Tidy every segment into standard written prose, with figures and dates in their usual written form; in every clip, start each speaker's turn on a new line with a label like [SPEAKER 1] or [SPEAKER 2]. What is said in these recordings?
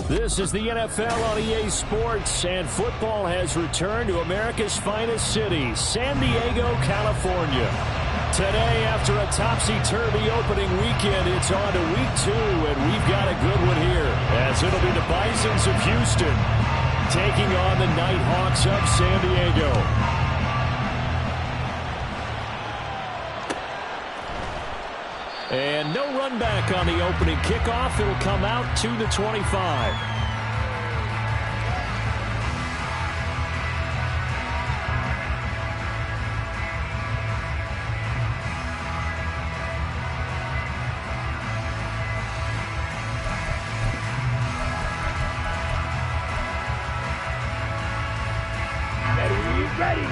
[SPEAKER 1] This is the NFL on EA Sports, and football has returned to America's finest city, San Diego, California. Today, after a topsy-turvy opening weekend, it's on to week 2, and we've got a good one here, as it'll be the Bisons of Houston taking on the Nighthawks of San Diego. And no run back on the opening kickoff. It'll come out to the 25.
[SPEAKER 2] Ready.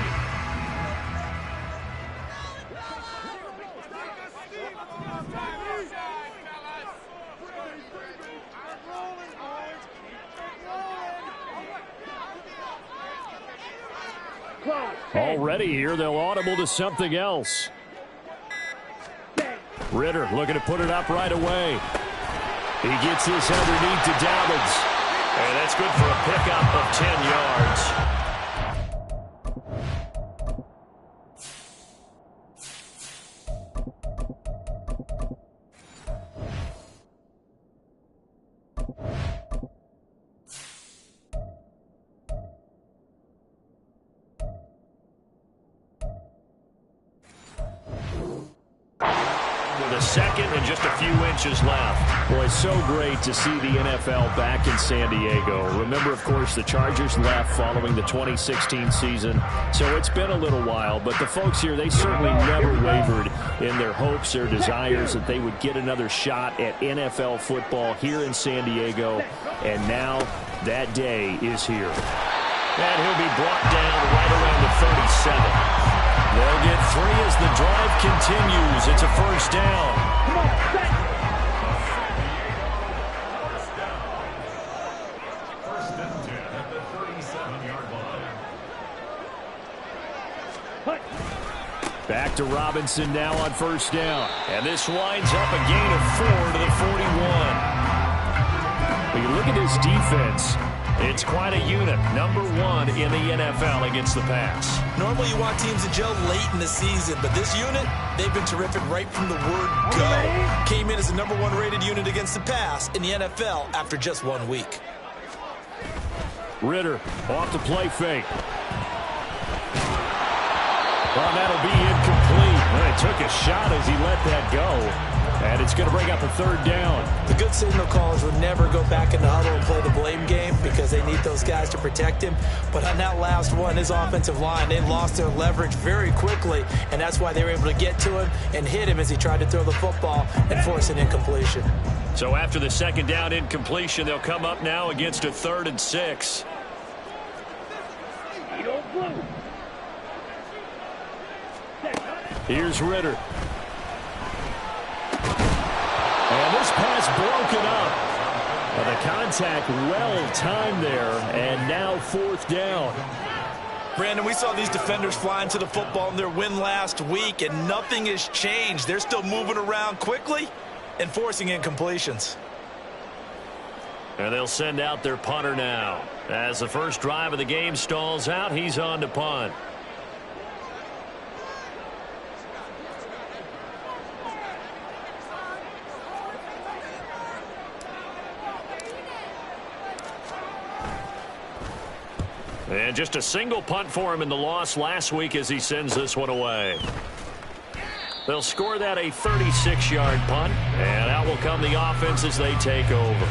[SPEAKER 1] Already here, they'll audible to something else. Ritter looking to put it up right away. He gets this underneath to Dobbins. And that's good for a pickup of 10 yards. With a second and just a few inches left. Boy, so great to see the NFL back in San Diego. Remember, of course, the Chargers left following the 2016 season, so it's been a little while. But the folks here, they certainly never wavered in their hopes, their desires that they would get another shot at NFL football here in San Diego. And now that day is here. And he'll be brought down right around the 37. They'll get 3 as the drive continues. It's a first down.
[SPEAKER 2] Come on, set.
[SPEAKER 3] First and 10 at the 37-yard line.
[SPEAKER 1] Back to Robinson now on first down. And this winds up a gain of 4 to the 41. When you look at this defense, it's quite a unit. Number 1 in the NFL against the pass.
[SPEAKER 4] Normally you want teams to gel late in the season, but this unit, they've been terrific right from the word go. Came in as the number 1 rated unit against the pass in the NFL after just 1 week.
[SPEAKER 1] Ritter off the play fake. Well, that'll be incomplete. Well, he took a shot as he let that go. And it's going to bring up a third down.
[SPEAKER 4] The good signal callers would never go back in the huddle and play the blame game because they need those guys to protect him. But on that last one, his offensive line, they lost their leverage very quickly, and that's why they were able to get to him and hit him as he tried to throw the football and force an incompletion.
[SPEAKER 1] So after the second down incompletion, they'll come up now against a 3rd and 6. Here's Ritter. And this pass broken up. Well, the contact well-timed there, and now 4th down.
[SPEAKER 4] Brandon, we saw these defenders flying to the football in their win last week, and nothing has changed. They're still moving around quickly and forcing incompletions.
[SPEAKER 1] And they'll send out their punter now. As the first drive of the game stalls out, he's on to punt. And just a single punt for him in the loss last week as he sends this one away. They'll score that a 36-yard punt, and out will come the offense as they take over.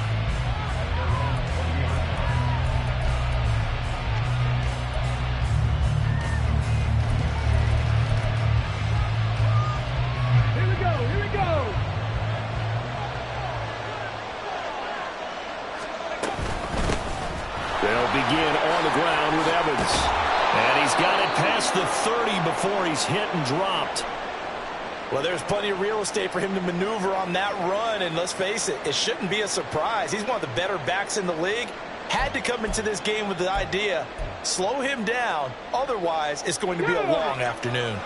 [SPEAKER 2] Here we go.
[SPEAKER 1] They'll begin on the ground with Evans. And he's got it past the 30 before he's hit and dropped.
[SPEAKER 4] Well, there's plenty of real estate for him to maneuver on that run, and let's face it, it shouldn't be a surprise. He's one of the better backs in the league. Had to come into this game with the idea, slow him down, otherwise it's going to be a long afternoon.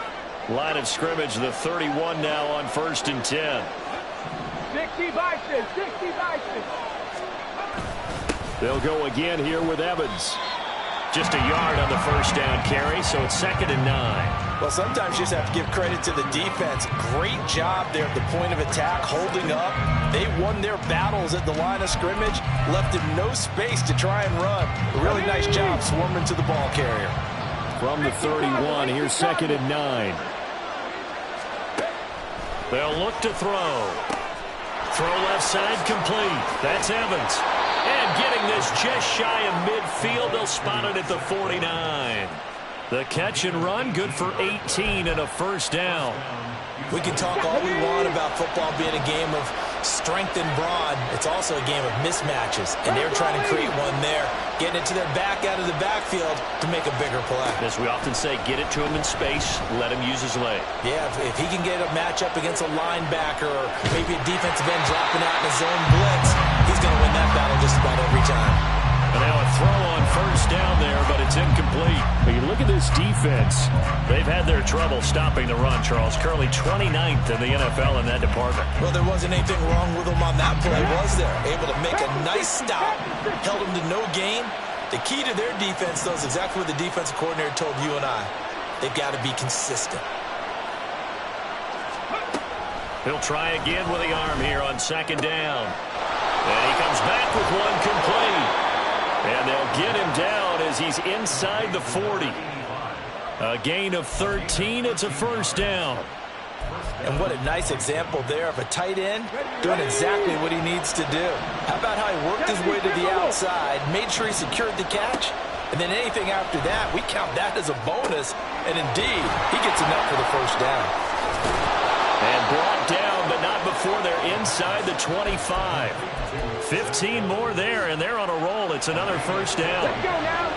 [SPEAKER 1] Line of scrimmage, the 31 now on 1st and 10.
[SPEAKER 2] 60 Bisons, 60 Bisons.
[SPEAKER 1] They'll go again here with Evans. Just a yard on the first down carry, so it's 2nd and 9.
[SPEAKER 4] Well, sometimes you just have to give credit to the defense. Great job there at the point of attack, holding up. They won their battles at the line of scrimmage, left him no space to try and run. A really nice job swarming to the ball carrier.
[SPEAKER 1] From the 31, here's 2nd and 9. They'll look to throw. Throw left side complete. That's Evans. And getting this just shy of midfield, they'll spot it at the 49. The catch and run, good for 18 and a first down.
[SPEAKER 4] We can talk all we want about football being a game of strength and brawn. It's also a game of mismatches, and they're trying to create one there, getting it to their back out of the backfield to make a bigger play.
[SPEAKER 1] As we often say, get it to him in space, let him use his leg.
[SPEAKER 4] Yeah, if he can get a matchup against a linebacker or maybe a defensive end dropping out in a zone blitz, he's going to win that battle just about every time.
[SPEAKER 1] And now a throw on first down there, but it's incomplete. But you look at this defense. They've had their trouble stopping the run, Charles. Currently 29th in the NFL in that department.
[SPEAKER 4] Well, there wasn't anything wrong with them on that play, was there? Able to make a nice stop, held them to no gain. The key to their defense, though, is exactly what the defensive coordinator told you and I. They've got to be consistent.
[SPEAKER 1] He'll try again with the arm here on 2nd down. And he comes back with one complete. And they'll get him down as he's inside the 40. A gain of 13. It's a first down.
[SPEAKER 4] And what a nice example there of a tight end doing exactly what he needs to do. How about how he worked his way to the outside, made sure he secured the catch, and then anything after that, we count that as a bonus. And indeed, he gets enough for the first down.
[SPEAKER 1] And brought down, but not before they're inside the 25. 15 more there, and they're on a roll. It's another first down.
[SPEAKER 2] Let's go now.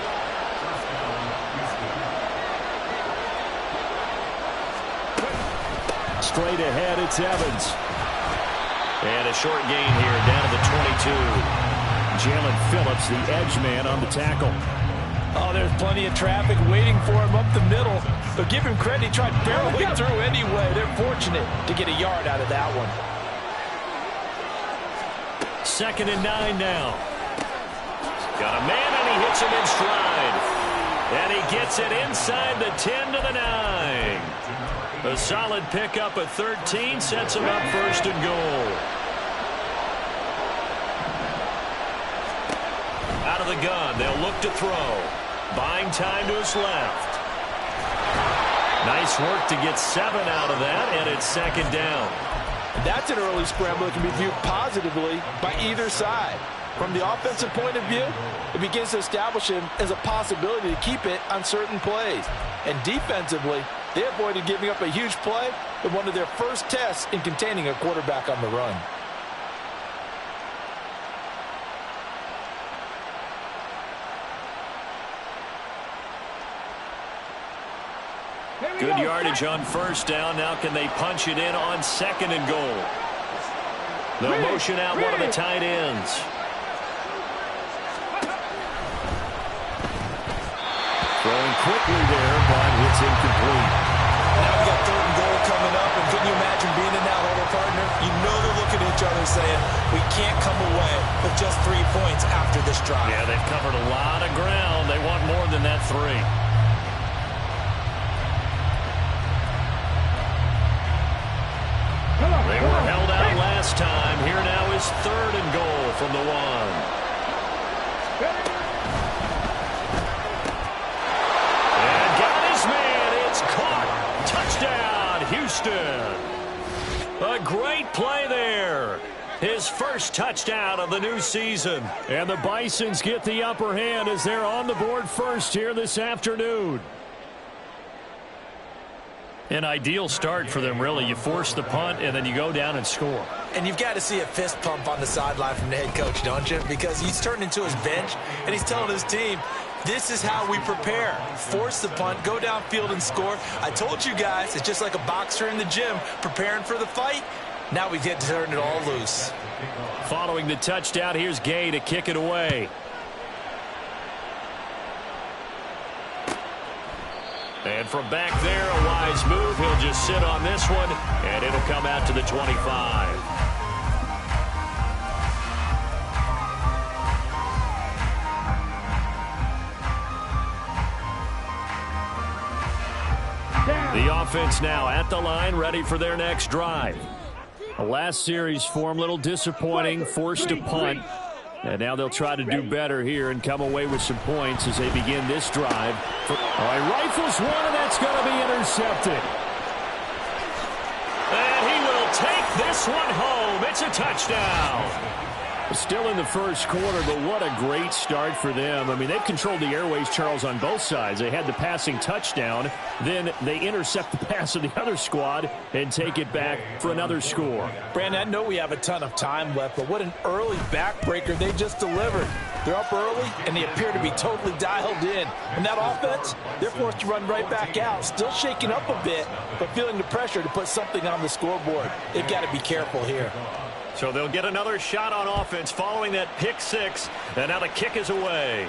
[SPEAKER 1] Straight ahead, it's Evans. And a short gain here down to the 22. Jalen Phillips, the edge man on the tackle.
[SPEAKER 4] Oh, there's plenty of traffic waiting for him up the middle. But give him credit, he tried barreling through anyway. They're fortunate to get a yard out of that one.
[SPEAKER 1] 2nd and 9 now. Got a man, and he hits him in stride. And he gets it inside the 10 to the 9. A solid pickup at 13 sets him up 1st and goal. Out of the gun, they'll look to throw. Buying time to his left. Nice work to get 7 out of that, and it's 2nd down.
[SPEAKER 4] That's an early scramble that can be viewed positively by either side. From the offensive point of view, it begins to establish him as a possibility to keep it on certain plays. And defensively, they avoided giving up a huge play in one of their first tests in containing a quarterback on the run.
[SPEAKER 1] Good yardage on first down. Now can they punch it in on 2nd and goal? They'll motion out one of the tight ends. Throwing quickly there, but it's incomplete.
[SPEAKER 4] Now we got 3rd and goal coming up, and can you imagine being in that huddle, partner? You know they're looking at each other saying, we can't come away with just 3 points after this drive.
[SPEAKER 1] Yeah, they've covered a lot of ground. They want more than that 3. They were held out last time. Here now is 3rd and goal from the 1. And got his man. It's caught. Touchdown, Houston. A great play there. His first touchdown of the new season. And the Bisons get the upper hand as they're on the board first here this afternoon. An ideal start for them, really. You force the punt, and then you go down and score.
[SPEAKER 4] And you've got to see a fist pump on the sideline from the head coach, don't you? Because he's turned into his bench, and he's telling his team, this is how we prepare. Force the punt, go downfield and score. I told you guys, it's just like a boxer in the gym preparing for the fight. Now we get to turn it all loose.
[SPEAKER 1] Following the touchdown, here's Gay to kick it away. And from back there, a wise move. He'll just sit on this one, and it'll come out to the 25. The offense now at the line, ready for their next drive. The last series for them, a little disappointing, forced to punt. And now they'll try to do better here and come away with some points as they begin this drive. All right, rifles one, and that's going to be intercepted. And he will take this one home. It's a touchdown. Still in the first quarter, but what a great start for them. I mean, they've controlled the airways, Charles, on both sides. They had the passing touchdown. Then they intercept the pass of the other squad and take it back for another score.
[SPEAKER 4] Brandon, I know we have a ton of time left, but what an early backbreaker they just delivered. They're up early, and they appear to be totally dialed in. And that offense, they're forced to run right back out. Still shaking up a bit, but feeling the pressure to put something on the scoreboard. They've got to be careful here.
[SPEAKER 1] So they'll get another shot on offense following that pick six. And now the kick is away.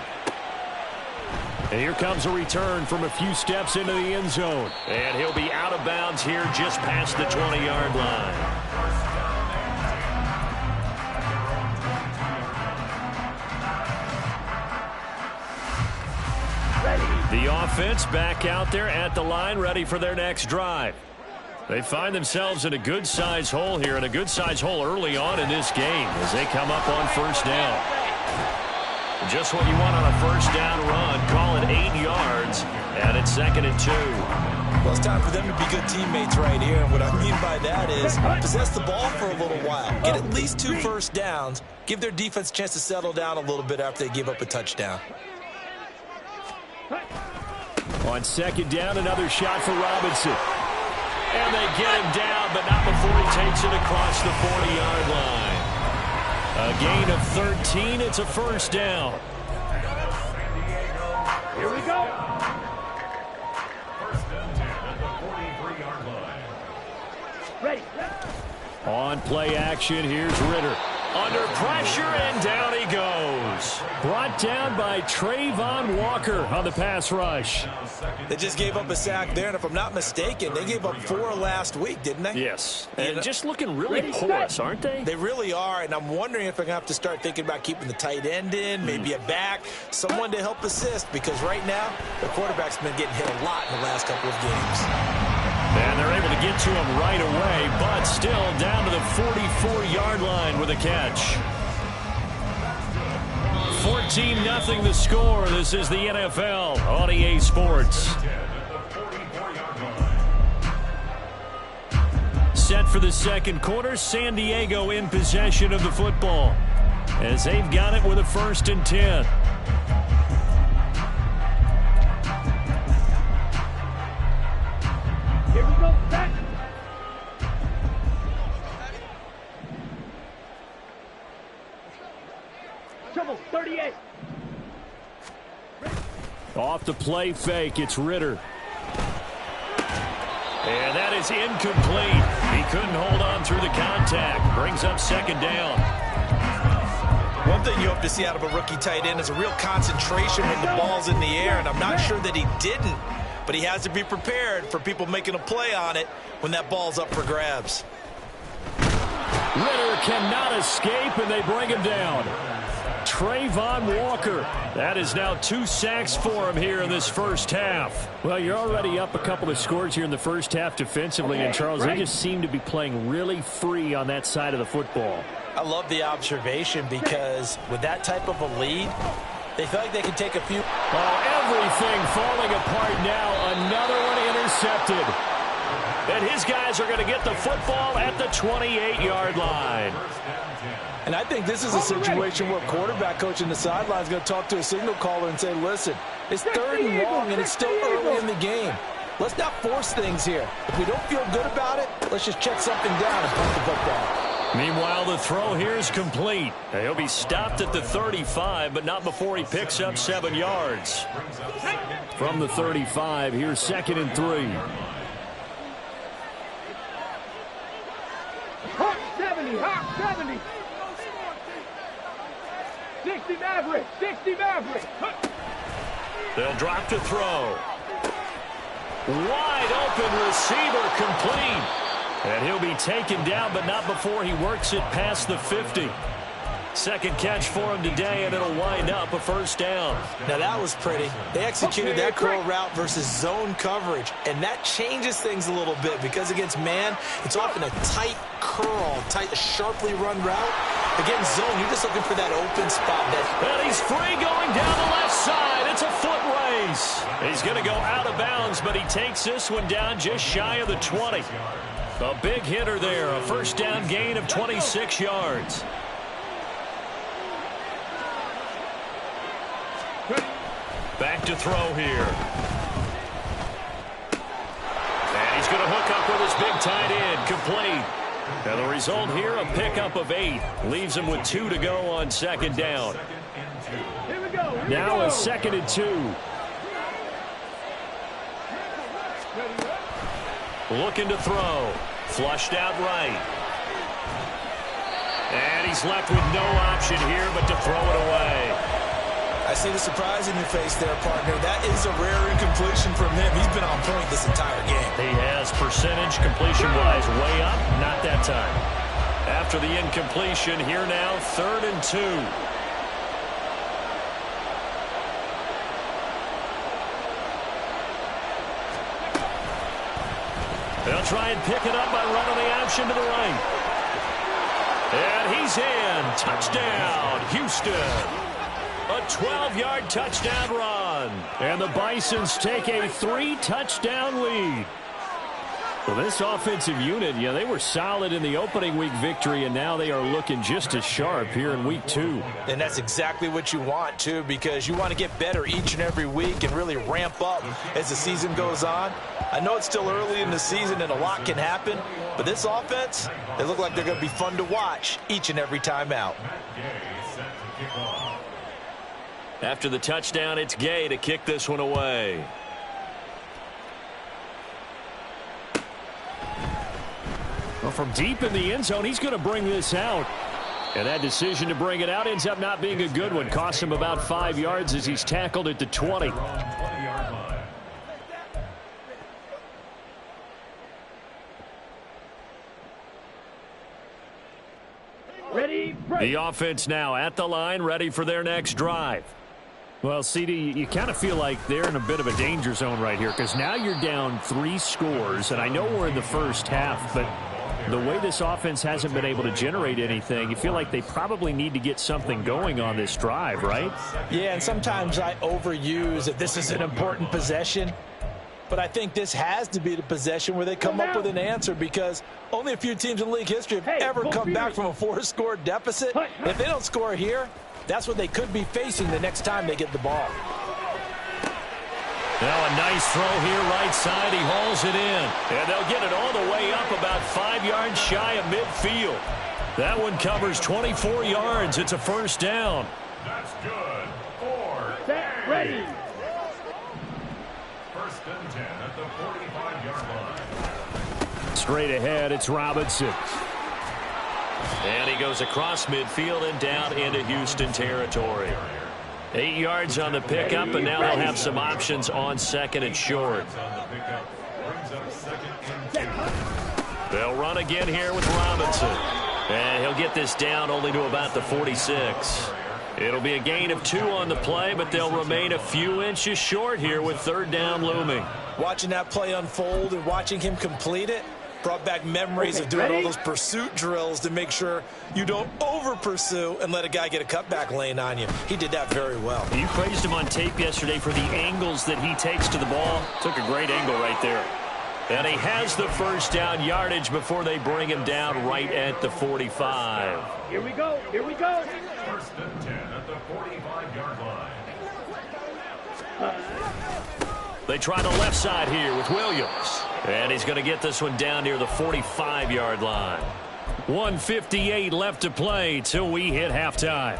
[SPEAKER 1] And here comes a return from a few steps into the end zone. And he'll be out of bounds here just past the 20-yard line. The offense back out there at the line, ready for their next drive. They find themselves in a good-size hole here, and a good-size hole early on in this game as they come up on first down. Just what you want on a first down run. Call it 8 yards, and it's 2nd and 2.
[SPEAKER 4] Well, it's time for them to be good teammates right here, and what I mean by that is possess the ball for a little while. Get at least 2 first downs. Give their defense a chance to settle down a little bit after they give up a touchdown.
[SPEAKER 1] On second down, another shot for Robinson. And they get him down, but not before he takes it across the 40-yard line. A gain of 13. It's a first down.
[SPEAKER 2] Here we go.
[SPEAKER 3] First and 10 at the 43-yard line.
[SPEAKER 2] Ready.
[SPEAKER 1] On play action, here's Ritter. Under pressure, and down he goes. Brought down by Trayvon Walker on the pass rush.
[SPEAKER 4] They just gave up a sack there, and if I'm not mistaken, they gave up 4 last week, didn't they?
[SPEAKER 1] Yes. And just looking really porous, aren't they?
[SPEAKER 4] They really are, and I'm wondering if they're going to have to start thinking about keeping the tight end in, maybe a back, someone to help assist, because right now, the quarterback's been getting hit a lot in the last couple of games.
[SPEAKER 1] And they're able to get to him right away, but still down to the 44-yard line with a catch. 14-0 the score. This is the NFL on EA Sports. Set for the second quarter, San Diego in possession of the football as they've got it with a 1st and 10.
[SPEAKER 2] Here we go. Back. Trouble. 38.
[SPEAKER 1] Off the play fake, it's Ritter. And that is incomplete. He couldn't hold on through the contact. Brings up 2nd down.
[SPEAKER 4] One thing you hope to see out of a rookie tight end is a real concentration when the ball's in the air, and I'm not sure that he didn't, but he has to be prepared for people making a play on it when that ball's up for grabs.
[SPEAKER 1] Ritter cannot escape, and they bring him down. Trayvon Walker. That is now 2 sacks for him here in this first half. Well, you're already up a couple of scores here in the first half defensively, and Charles, they just seem to be playing really free on that side of the football.
[SPEAKER 4] I love the observation because with that type of a lead, they feel like they can take a few.
[SPEAKER 1] Oh, everything falling apart now. Another one intercepted. And his guys are going to get the football at the 28-yard line.
[SPEAKER 4] And I think this is a situation where quarterback coach in the sideline is going to talk to a signal caller and say, listen, it's 3rd and long and it's still early in the game. Let's not force things here. If we don't feel good about it, let's just check something down and punt the football.
[SPEAKER 1] Meanwhile, the throw here is complete. He'll be stopped at the 35, but not before he picks up 7 yards. From the 35, here's 2nd and 3.
[SPEAKER 2] Hawk 70. Hawk 70. 60 Maverick. 60 Maverick.
[SPEAKER 1] They'll drop to throw. Wide open receiver complete. And he'll be taken down, but not before he works it past the 50. Second catch for him today, and it'll wind up a first down.
[SPEAKER 4] Now, that was pretty. They executed that curl route versus zone coverage, and that changes things a little bit because against man, it's often a tight curl, tight, sharply run route. Against zone, you're just looking for that open spot.
[SPEAKER 1] And he's free going down the left side. It's a foot race. He's going to go out of bounds, but he takes this one down just shy of the 20. A big hitter there, a first down gain of 26 yards. Back to throw here. And he's going to hook up with his big tight end, complete. And the result here, a pickup of 8. Leaves him with 2 to go on second down.
[SPEAKER 2] Here we go.
[SPEAKER 1] Now a 2nd and 2. Looking to throw. Flushed out right. And he's left with no option here but to throw it away.
[SPEAKER 4] I see the surprise in your face there, partner. That is a rare incompletion from him. He's been on point this entire game.
[SPEAKER 1] He has percentage completion-wise way up. Not that time. After the incompletion, here now, 3rd and 2. They'll try and pick it up by running the option to the right. And he's in. Touchdown, Houston. A 12-yard touchdown run. And the Bisons take a 3-touchdown lead. Well, this offensive unit, yeah, they were solid in the opening week victory, and now they are looking just as sharp here in week 2.
[SPEAKER 4] And that's exactly what you want, too, because you want to get better each and every week and really ramp up as the season goes on. I know it's still early in the season and a lot can happen, but this offense, they look like they're going to be fun to watch each and every time out.
[SPEAKER 1] After the touchdown, it's Gay to kick this one away. Well, from deep in the end zone, he's going to bring this out. And that decision to bring it out ends up not being a good one. Costs him about 5 yards as he's tackled at the 20.
[SPEAKER 2] Ready, break.
[SPEAKER 1] The offense now at the line, ready for their next drive. Well, CD, you kind of feel like they're in a bit of a danger zone right here because now you're down 3 scores, and I know we're in the first half, but the way this offense hasn't been able to generate anything, you feel like they probably need to get something going on this drive, right?
[SPEAKER 4] Yeah, and sometimes I overuse that this is an important possession, but I think this has to be the possession where they come up with an answer because only a few teams in league history have ever come back from a 4-score deficit. If they don't score here, that's what they could be facing the next time they get the ball.
[SPEAKER 1] Now a nice throw here right side. He hauls it in. And they'll get it all the way up about 5 yards shy of midfield. That one covers 24 yards. It's a first down.
[SPEAKER 3] That's good. 4.
[SPEAKER 2] Set, ready.
[SPEAKER 3] 1st and 10 at the 45-yard line.
[SPEAKER 1] Straight ahead, it's Robinson. And he goes across midfield and down into Houston territory. 8 yards on the pickup, and now they'll have some options on 2nd and short. They'll run again here with Robinson. And he'll get this down only to about the 46. It'll be a gain of 2 on the play, but they'll remain a few inches short here with 3rd down looming.
[SPEAKER 4] Watching that play unfold and watching him complete it brought back memories of doing all those pursuit drills to make sure you don't over-pursue and let a guy get a cutback lane on you. He did that very well.
[SPEAKER 1] You praised him on tape yesterday for the angles that he takes to the ball. Took a great angle right there. And he has the first down yardage before they bring him down right at the 45.
[SPEAKER 2] Here we go. Here we go.
[SPEAKER 3] 1st and 10 at the 45-yard line.
[SPEAKER 1] They try the left side here with Williams. And he's going to get this one down near the 45-yard line. 1:58 left to play till we hit halftime.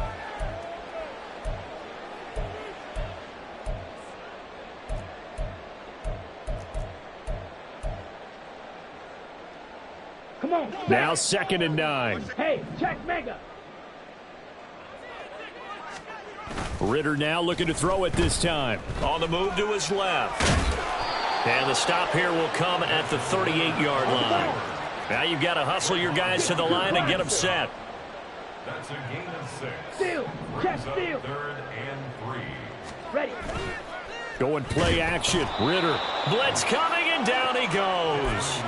[SPEAKER 2] Come on.
[SPEAKER 1] Now 2nd and 9.
[SPEAKER 2] Hey, check mega.
[SPEAKER 1] Ritter now looking to throw it this time. On the move to his left. And the stop here will come at the 38-yard line. Now you've got to hustle your guys to the line and get them set.
[SPEAKER 3] That's a gain of 6.
[SPEAKER 2] Steal. Check
[SPEAKER 3] Brings up
[SPEAKER 2] steal.
[SPEAKER 3] 3rd and 3.
[SPEAKER 2] Ready.
[SPEAKER 1] Going play action. Ritter. Blitz coming, and down he goes.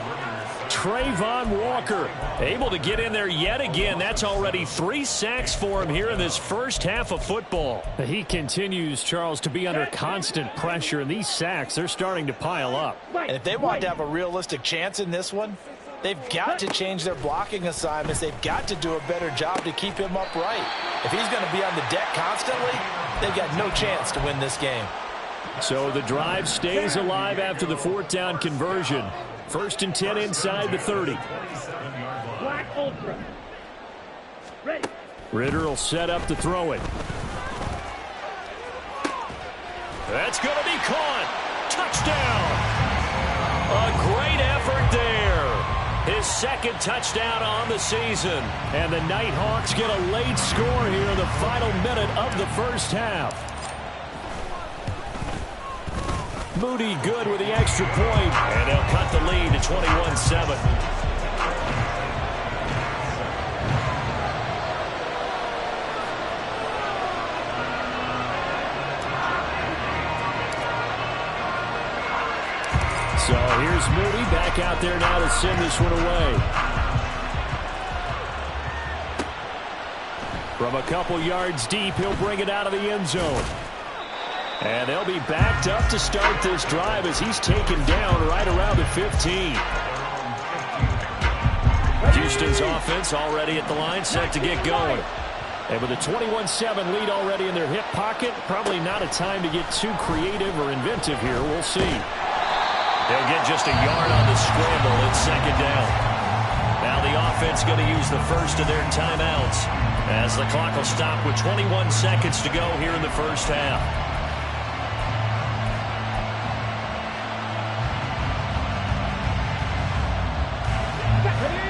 [SPEAKER 1] Trayvon Walker able to get in there yet again. That's already 3 sacks for him here in this first half of football. He continues, Charles, to be under constant pressure, and these sacks, they're starting to pile up.
[SPEAKER 4] And if they want to have a realistic chance in this one, they've got to change their blocking assignments. They've got to do a better job to keep him upright. If he's going to be on the deck constantly, they've got no chance to win this game.
[SPEAKER 1] So the drive stays alive after the 4th down conversion. 1st and 10 inside the 30.
[SPEAKER 2] Black Ultra. Ready.
[SPEAKER 1] Ritter will set up to throw it. That's going to be caught. Touchdown. A great effort there. His 2nd touchdown on the season. And the Nighthawks get a late score here in the final minute of the first half. Moody good with the extra point, and they'll cut the lead to 21-7. So here's Moody back out there now to send this one away. From a couple yards deep, he'll bring it out of the end zone. And they'll be backed up to start this drive as he's taken down right around the 15. Houston's offense already at the line, set to get going. And with a 21-7 lead already in their hip pocket, probably not a time to get too creative or inventive here. We'll see. They'll get just a yard on the scramble at 2nd down. Now the offense going to use the first of their timeouts as the clock will stop with 21 seconds to go here in the first half.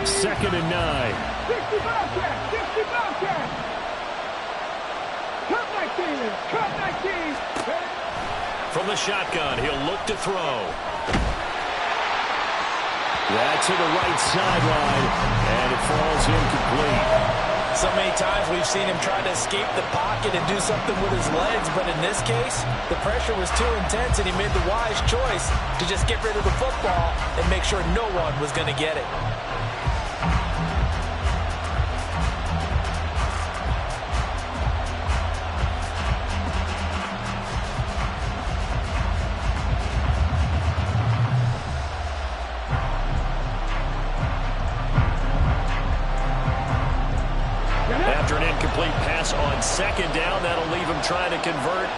[SPEAKER 1] 2nd and 9.
[SPEAKER 2] 60 Bobcats. 60 Bobcats. Cut 19. Cut 19.
[SPEAKER 1] From the shotgun, he'll look to throw. That's to the right sideline, and it falls incomplete.
[SPEAKER 4] So many times we've seen him try to escape the pocket and do something with his legs, but in this case, the pressure was too intense, and he made the wise choice to just get rid of the football and make sure no one was going to get it.
[SPEAKER 1] After an incomplete pass on 2nd down, that'll leave him trying to convert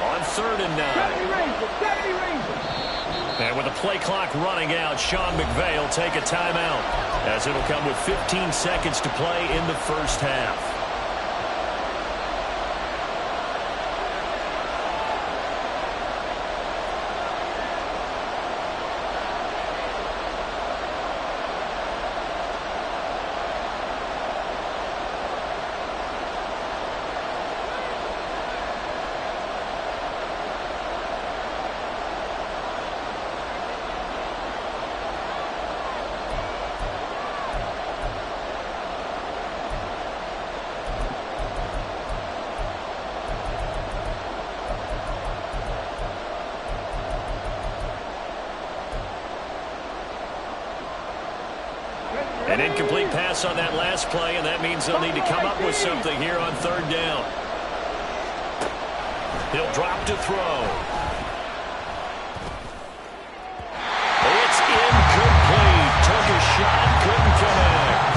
[SPEAKER 1] on 3rd and 9.
[SPEAKER 2] 70 Rangers. 70 Rangers.
[SPEAKER 1] And with the play clock running out, Sean McVay will take a timeout as it'll come with 15 seconds to play in the first half. An incomplete pass on that last play, and that means they'll need to come up with something here on 3rd down. He'll drop to throw. It's incomplete. Took a shot, couldn't connect.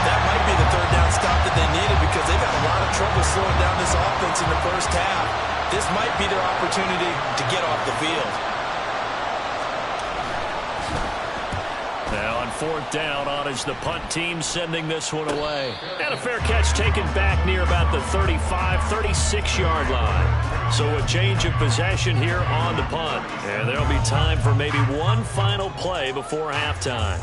[SPEAKER 4] That might be the 3rd down stop that they needed because they've had a lot of trouble slowing down this offense in the first half. This might be their opportunity to get off the field.
[SPEAKER 1] Now on 4th down, on is the punt team sending this one away. And a fair catch taken back near about the 35, 36-yard line. So a change of possession here on the punt. And there'll be time for maybe one final play before halftime.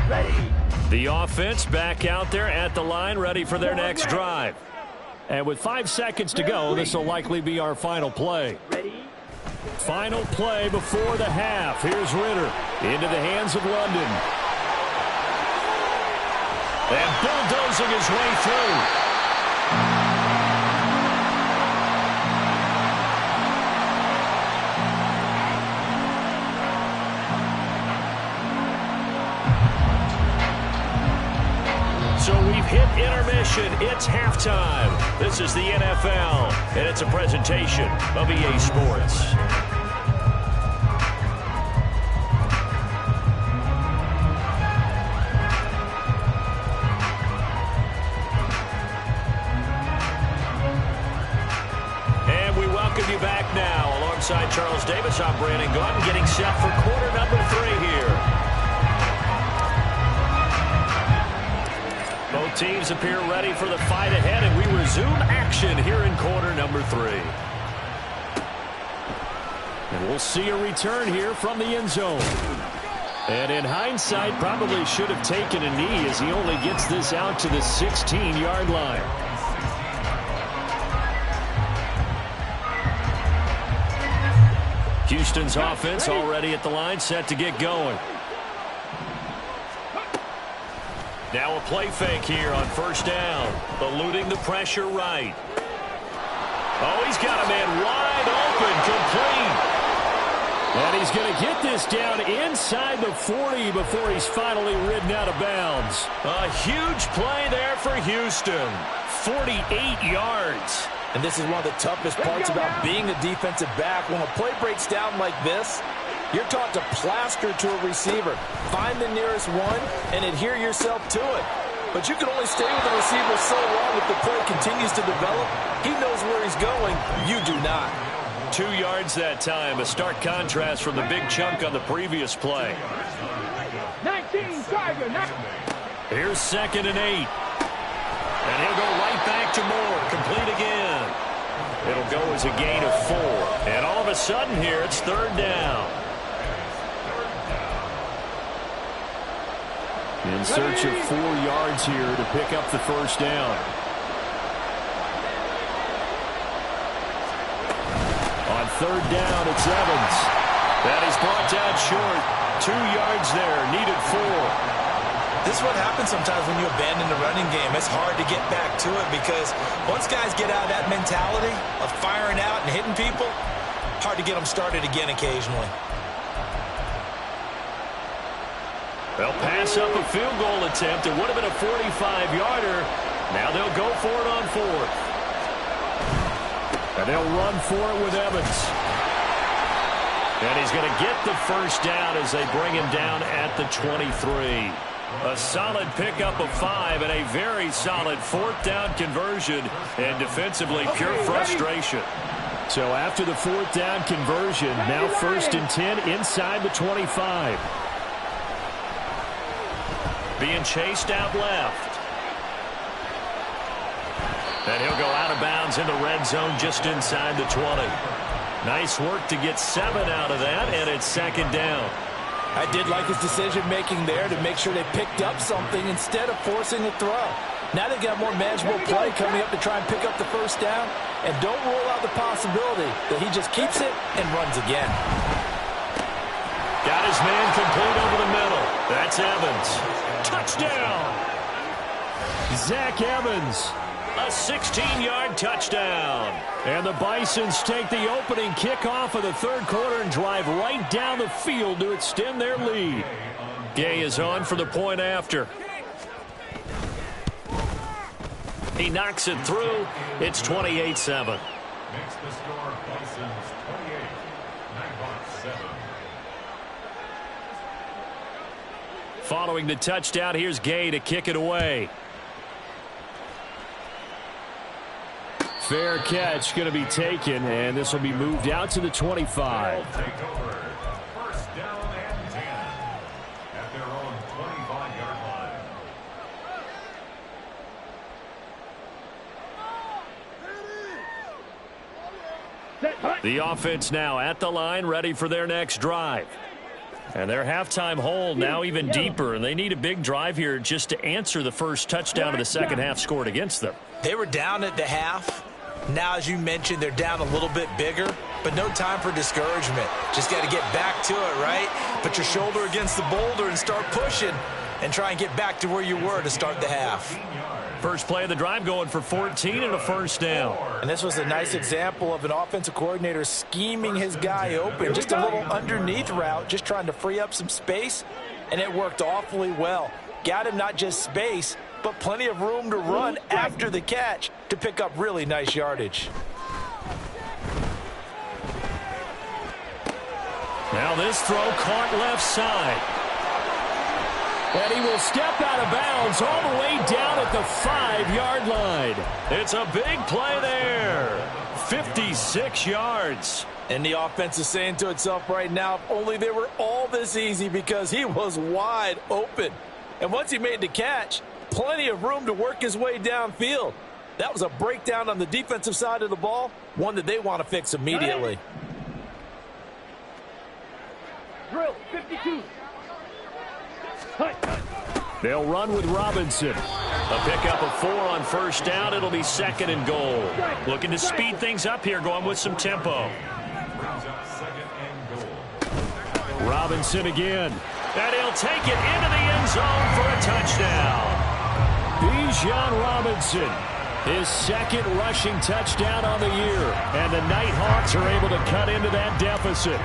[SPEAKER 2] Ready.
[SPEAKER 1] The offense back out there at the line, ready for their next drive. And with 5 seconds to go, this will likely be our final play.
[SPEAKER 2] Ready.
[SPEAKER 1] Final play before the half. Here's Ritter into the hands of London. And bulldozing his way through. So we've hit intermission. It's halftime. This is the NFL, and it's a presentation of EA Sports. And we welcome you back now. Alongside Charles Davis, I'm Brandon Gaudin, getting set for quarter number 3 here. Both teams appear ready for the fight ahead, and we resume action here in quarter number 3. And we'll see a return here from the end zone. And in hindsight, probably should have taken a knee as he only gets this out to the 16-yard line. Houston's offense already at the line, set to get going. Now a play fake here on first down. Eluding the pressure right. Oh, he's got a man wide open, complete. And he's going to get this down inside the 40 before he's finally ridden out of bounds. A huge play there for Houston. 48 yards.
[SPEAKER 4] And this is one of the toughest parts about being a defensive back. When a play breaks down like this, you're taught to plaster to a receiver. Find the nearest one and adhere yourself to it. But you can only stay with the receiver so long if the play continues to develop. He knows where he's going. You do not.
[SPEAKER 1] 2 yards that time. A stark contrast from the big chunk on the previous play.
[SPEAKER 2] 19 Tiger.
[SPEAKER 1] Here's 2nd and 8. And he'll go right back to Moore. Complete again. It'll go as a gain of 4. And all of a sudden here, it's 3rd down. In search of 4 yards here to pick up the first down. On 3rd down, it's Evans. That is brought down short. 2 yards there, needed 4.
[SPEAKER 4] This is what happens sometimes when you abandon the running game. It's hard to get back to it because once guys get out of that mentality of firing out and hitting people, hard to get them started again occasionally.
[SPEAKER 1] They'll pass up a field goal attempt. It would have been a 45-yarder. Now they'll go for it on 4th. And they'll run for it with Evans. And he's going to get the first down as they bring him down at the 23. A solid pickup of 5 and a very solid 4th down conversion. And defensively, pure frustration. So after the 4th down conversion, now 1st and 10 inside the 25. Being chased out left. And he'll go out of bounds in the red zone just inside the 20. Nice work to get 7 out of that, and it's 2nd down.
[SPEAKER 4] I did like his decision-making there to make sure they picked up something instead of forcing a throw. Now they've got more manageable play coming up to try and pick up the first down, and don't rule out the possibility that he just keeps it and runs again.
[SPEAKER 1] Got his man complete over the middle. That's Evans. Touchdown! Zach Evans. A 16-yard touchdown. And the Bisons take the opening kickoff of the 3rd quarter and drive right down the field to extend their lead. Gay is on for the point after. He knocks it through. It's 28-7.
[SPEAKER 3] Makes the score Bisons 28, Nighthawks 7.
[SPEAKER 1] Following the touchdown, here's Gay to kick it away. Fair catch going to be taken, and this will be moved out to the 25.
[SPEAKER 3] They'll take over. First down and 10 at their own 25-yard line.
[SPEAKER 1] The offense now at the line, ready for their next drive. And their halftime hole now even deeper, and they need a big drive here just to answer the first touchdown of the second half scored against them.
[SPEAKER 4] They were down at the half. Now, as you mentioned, they're down a little bit bigger, but no time for discouragement. Just got to get back to it, right? Put your shoulder against the boulder and start pushing and try and get back to where you were to start the half.
[SPEAKER 1] First play of the drive going for 14 and a first down.
[SPEAKER 4] And this was a nice example of an offensive coordinator scheming his guy open. Just a little underneath route, just trying to free up some space, and it worked awfully well. Got him not just space, but plenty of room to run after the catch to pick up really nice yardage.
[SPEAKER 1] Now this throw caught left side. And he will step out of bounds all the way down at the 5-yard line. It's a big play there. 56 yards.
[SPEAKER 4] And the offense is saying to itself right now, if only they were all this easy, because he was wide open. And once he made the catch, plenty of room to work his way downfield. That was a breakdown on the defensive side of the ball, one that they want to fix immediately.
[SPEAKER 2] Drill 52.
[SPEAKER 1] They'll run with Robinson. A pickup of 4 on first down. It'll be 2nd and goal. Looking to speed things up here, going with some tempo. Robinson again. And he'll take it into the end zone for a touchdown. Bijan Robinson, his 2nd rushing touchdown on the year. And the Nighthawks are able to cut into that deficit.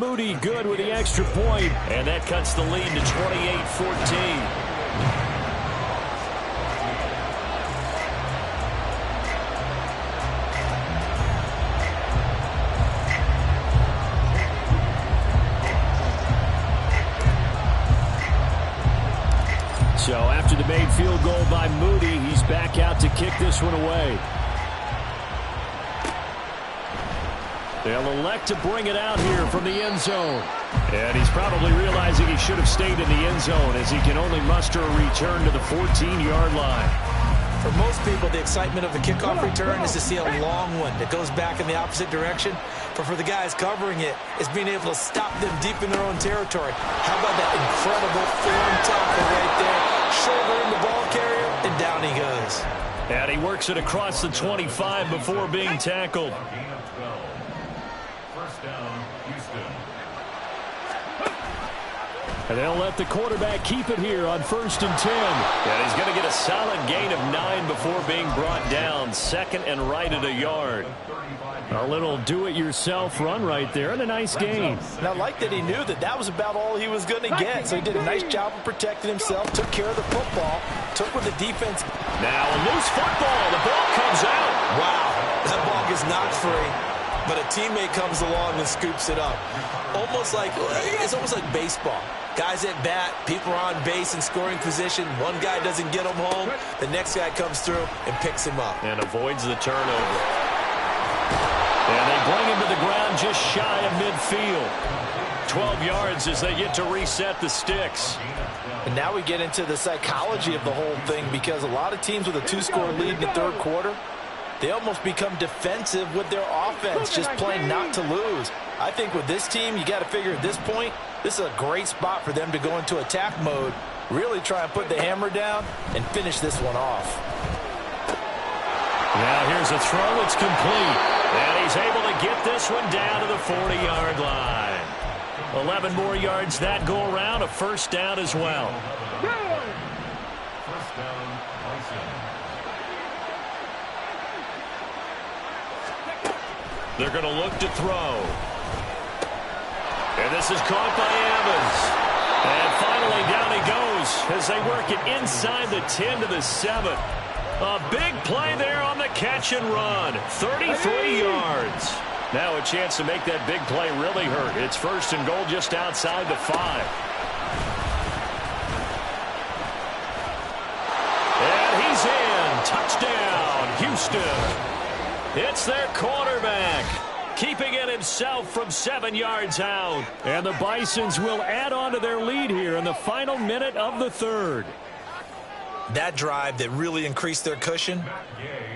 [SPEAKER 1] Moody good with the extra point, and that cuts the lead to 28-14. So after the made field goal by Moody, he's back out to kick this one away. They'll elect to bring it out here from the end zone. And he's probably realizing he should have stayed in the end zone, as he can only muster a return to the 14-yard line.
[SPEAKER 4] For most people, the excitement of the kickoff return is to see a long one that goes back in the opposite direction. But for the guys covering it, it's being able to stop them deep in their own territory. How about that incredible form tackle right there? Shoulder in the ball carrier, and down he goes.
[SPEAKER 1] And he works it across the 25 before being tackled. And they'll let the quarterback keep it here on 1st and 10. And he's going to get a solid gain of 9 before being brought down. 2nd and right at a yard. A little do-it-yourself run right there, and a nice gain.
[SPEAKER 4] And I like that he knew that that was about all he was going to get. So he did a nice job of protecting himself, took care of the football, took with the defense.
[SPEAKER 1] Now a loose football. The ball comes out.
[SPEAKER 4] Wow, that ball is not free. But a teammate comes along and scoops it up. It's almost like baseball. Guys at bat, people are on base in scoring position. One guy doesn't get him home. The next guy comes through and picks him up.
[SPEAKER 1] And avoids the turnover. And they bring him to the ground just shy of midfield. 12 yards as they get to reset the sticks.
[SPEAKER 4] And now we get into the psychology of the whole thing, because a lot of teams with a 2-score lead in the 3rd quarter, they almost become defensive with their offense, just playing not to lose. I think with this team, you got to figure at this point, this is a great spot for them to go into attack mode, really try and put the hammer down and finish this one off.
[SPEAKER 1] Now here's a throw. It's complete. And he's able to get this one down to the 40-yard line. 11 more yards that go around, a first down as well.
[SPEAKER 3] First down, Bison.
[SPEAKER 1] They're going to look to throw. And this is caught by Evans. And finally down he goes as they work it inside the 10 to the 7. A big play there on the catch and run. 33 yards. Now a chance to make that big play really hurt. It's 1st and goal just outside the 5. And he's in. Touchdown, Houston. It's their quarterback, keeping it himself from 7 yards out. And the Bisons will add on to their lead here in the final minute of the 3rd.
[SPEAKER 4] That drive that really increased their cushion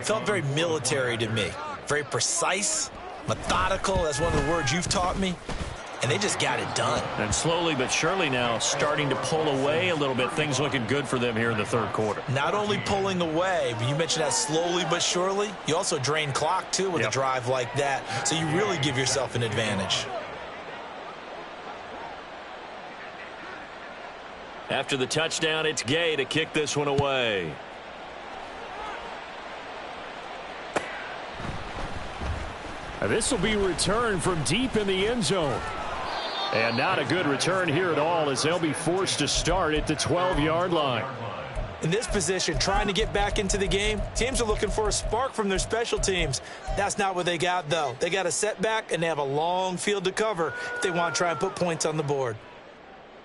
[SPEAKER 4] felt very military to me. Very precise, methodical. That's one of the words you've taught me. and they just got it done.
[SPEAKER 1] And slowly but surely now starting to pull away a little bit. Things looking good for them here in the third quarter.
[SPEAKER 4] Not only pulling away, but you mentioned that slowly but surely. You also drain clock, too, with a drive like that. So you really give yourself an advantage.
[SPEAKER 1] After the touchdown, it's Gay to kick this one away. This will be returned from deep in the end zone. And not a good return here at all, as they'll be forced to start at the 12-yard line.
[SPEAKER 4] In this position, trying to get back into the game, teams are looking for a spark from their special teams. That's not what they got, though. They got a setback, and they have a long field to cover if they want to try and put points on the board.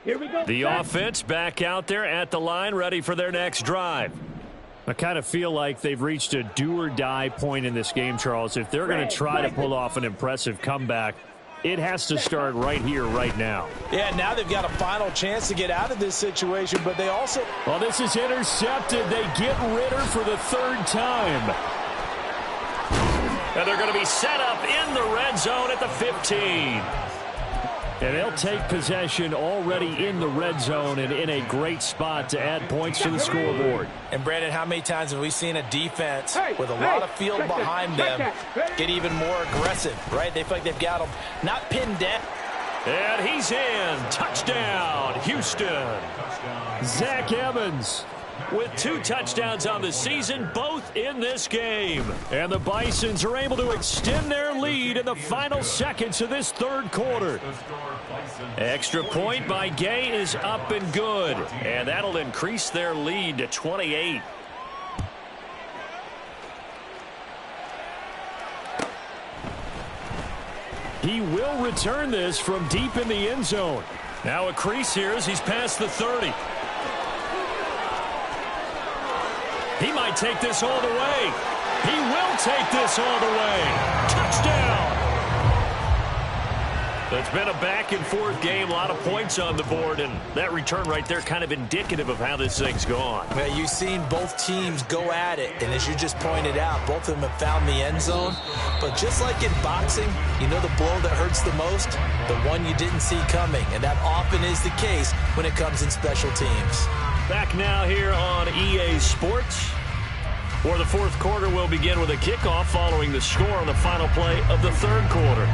[SPEAKER 2] Here we go.
[SPEAKER 1] The offense back out there at the line, ready for their next drive. I kind of feel like they've reached a do-or-die point in this game, Charles. If they're going to try to pull off an impressive comeback, it has to start right here, right now.
[SPEAKER 4] Yeah, now they've got a final chance to get out of this situation, but they also...
[SPEAKER 1] Well, this is intercepted. They get Ritter for the third time. And they're going to be set up in the red zone at the 15. And they'll take possession already in the red zone and in a great spot to add points to the scoreboard.
[SPEAKER 4] And, Brandon, how many times have we seen a defense with a lot of field behind them get even more aggressive, right? They feel like they've got them not pinned down.
[SPEAKER 1] And he's in. Touchdown, Houston. Zach Evans with 2 touchdowns on the season, both in this game. And the Bisons are able to extend their lead in the final seconds of this third quarter. Extra point by Gay is up and good. And that'll increase their lead to 28. He will return this from deep in the end zone. Now a crease here as he's past the 30. He might take this all the way. He will take this all the way. Touchdown! It's been a back-and-forth game, a lot of points on the board, and that return right there kind of indicative of how this thing's gone.
[SPEAKER 4] Well, you've seen both teams go at it, and as you just pointed out, both of them have found the end zone. But just like in boxing, you know the blow that hurts the most? The one you didn't see coming, and that often is the case when it comes in special teams.
[SPEAKER 1] Back now here on EA Sports, where the fourth quarter will begin with a kickoff following the score on the final play of the third quarter.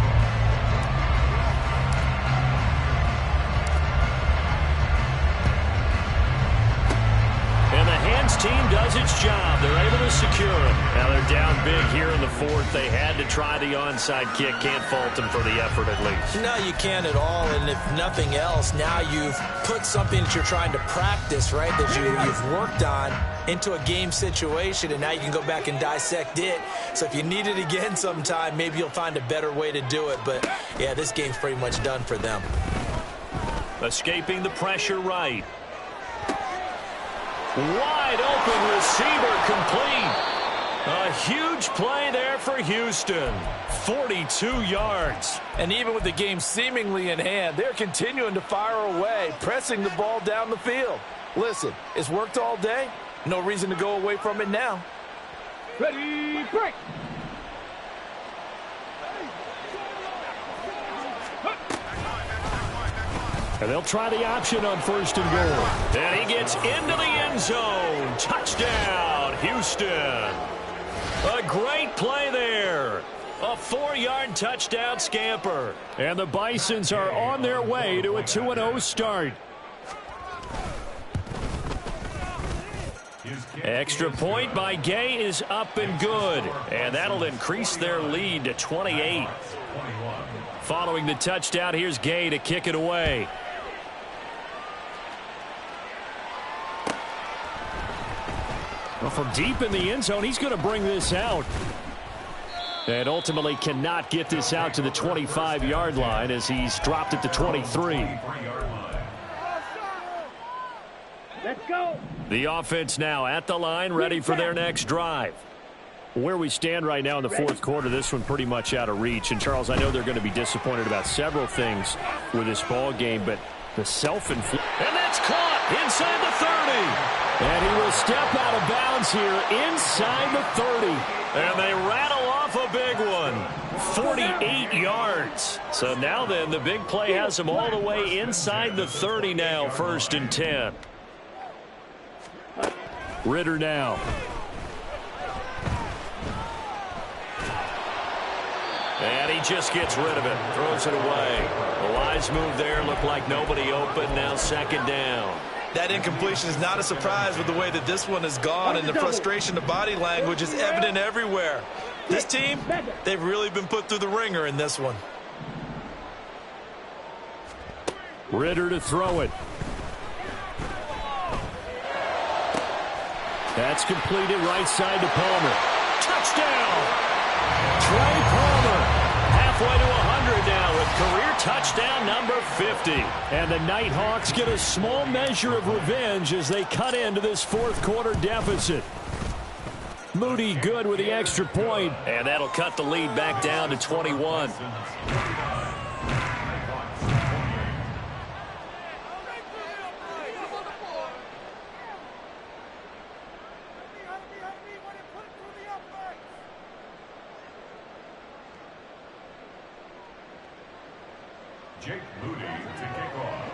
[SPEAKER 1] And the hands team does its job. They're able to secure it. Now they're down big here in the fourth. They had to try the onside kick. Can't fault them for the effort at least.
[SPEAKER 4] No, you can't at all. And if nothing else, now you've put something that you're trying to practice, right, that you've worked on into a game situation, and now you can go back and dissect it. So if you need it again sometime, maybe you'll find a better way to do it. But, yeah, this game's pretty much done for them.
[SPEAKER 1] Escaping the pressure right. Wide open receiver complete. A huge play there for Houston. 42 yards.
[SPEAKER 5] And even with the game seemingly in hand, they're continuing to fire away, pressing the ball down the field. Listen, it's worked all day. No reason to go away from it now.
[SPEAKER 2] Ready, break.
[SPEAKER 1] And they'll try the option on 1st and goal. And he gets into the end zone. Touchdown, Houston. A great play there. A 4-yard touchdown scamper. And the Bisons are on their way to a 2-0 start. Extra point by Gay is up and good. And that'll increase their lead to 28. Following the touchdown, here's Gay to kick it away. Well, from deep in the end zone, he's going to bring this out. And ultimately cannot get this out to the 25-yard line as he's dropped at the 23.
[SPEAKER 2] Let's go.
[SPEAKER 1] The offense now at the line, ready for their next drive. Where we stand right now in the fourth quarter, this one pretty much out of reach. And, Charles, I know they're going to be disappointed about several things with this ball game, but the self-inflicted. And that's caught inside the 30. And he will step out of bounds here inside the 30. And they rattle off off a big one. 48 yards. So now then, the big play has him all the way inside the 30 now, 1st and 10. Ritter now. And he just gets rid of it. Throws it away. A wise move there. Looked like nobody open. Now 2nd down.
[SPEAKER 5] That incompletion is not a surprise with the way that this one has gone, and the frustration, the body language is evident everywhere. This team, they've really been put through the ringer in this one.
[SPEAKER 1] Ritter to throw it. That's completed right side to Palmer. Touchdown! Trey Palmer. Halfway to 100 now with career touchdown number 50. And the Nighthawks get a small measure of revenge as they cut into this 4th quarter deficit. Moody good with the extra point. And that'll cut the lead back down to 21.
[SPEAKER 3] Jake Moody to kick off.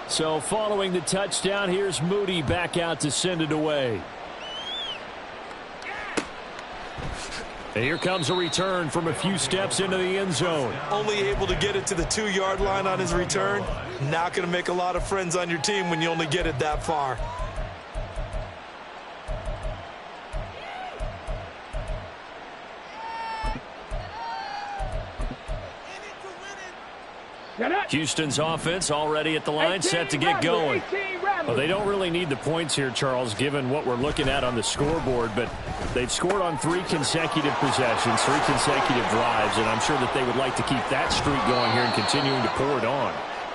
[SPEAKER 1] So following the touchdown, here's Moody back out to send it away. And here comes a return from a few steps into the end zone.
[SPEAKER 5] Only able to get it to the 2-yard line on his return. Not going to make a lot of friends on your team when you only get it that far.
[SPEAKER 1] Houston's offense already at the line, set to get going. Well, they don't really need the points here, Charles, given what we're looking at on the scoreboard, but they've scored on 3 consecutive possessions, 3 consecutive drives, and I'm sure that they would like to keep that streak going here and continuing to pour it on.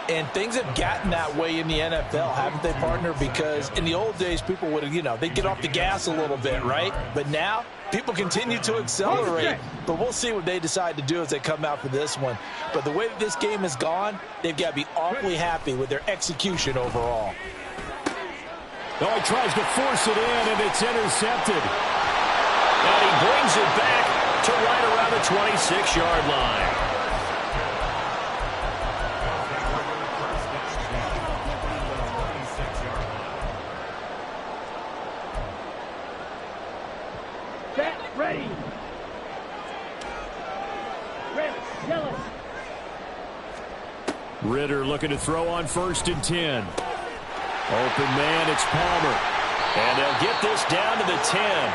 [SPEAKER 4] And things have gotten that way in the NFL, haven't they, partner? Because in the old days, people would have, they'd get off the gas a little bit, right? But now, people continue to accelerate. But we'll see what they decide to do as they come out for this one. But the way that this game has gone, they've got to be awfully happy with their execution overall.
[SPEAKER 1] Oh, he tries to force it in, and it's intercepted. And he brings it back to right around the 26-yard line.
[SPEAKER 2] Ready.
[SPEAKER 1] Ritter looking to throw on 1st and 10. Open man, it's Palmer. And they'll get this down to the 10.